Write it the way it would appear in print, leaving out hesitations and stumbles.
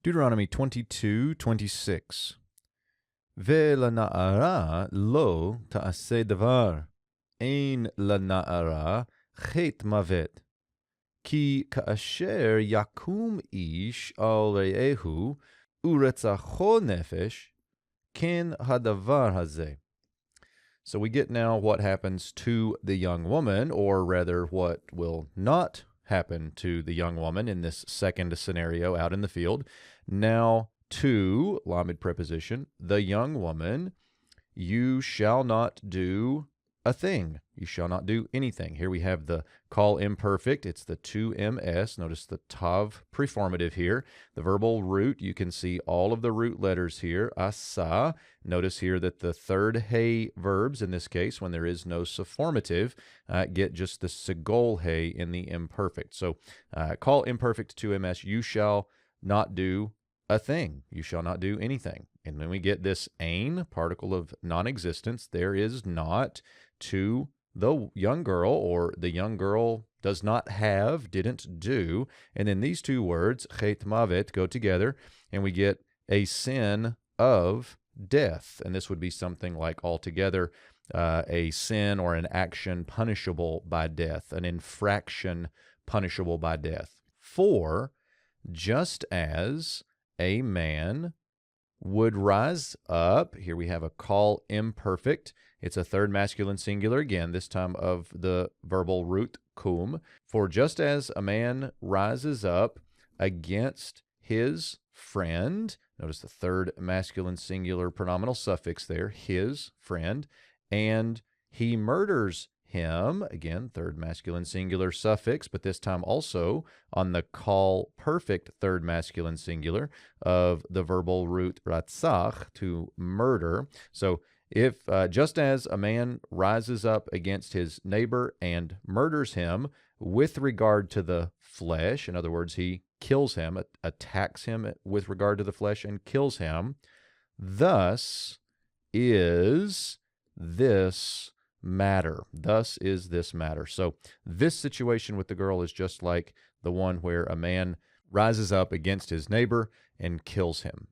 Deuteronomy 22:26. ולנערה לא תעשה דבר, אין לנערה חטא מוות. כי כאשר יקום איש על רעהו ורצחו נפש, כן הדבר הזה. So we get now what happens to the young woman, or rather what will not happen to the young woman in this second scenario out in the field. Now to, lamed preposition, the young woman, you shall not do a thing. You shall not do anything. Here we have the call imperfect. It's the 2ms. Notice the tav preformative here. The verbal root, you can see all of the root letters here. Asa. Notice here that the third hey verbs, in this case, when there is no sufformative, get just the segol hey in the imperfect. So call imperfect 2ms. You shall not do a thing. You shall not do anything. And then we get this ain, particle of non-existence. There is not to the young girl, or the young girl does not have, didn't do. And then these two words, chet mavet, go together, and we get a sin of death. And this would be something like altogether a sin or an action punishable by death, an infraction punishable by death. For just as a man would rise up, here we have a call imperfect. It's a third masculine singular, again, this time of the verbal root cum. For just as a man rises up against his friend, notice the third masculine singular pronominal suffix there, his friend, and he murders him, again, third masculine singular suffix, but this time also on the call perfect third masculine singular of the verbal root ratzach, to murder. So if just as a man rises up against his neighbor and murders him with regard to the flesh, in other words, he kills him, attacks him with regard to the flesh and kills him, thus is this matter. Thus is this matter. So this situation with the girl is just like the one where a man rises up against his neighbor and kills him.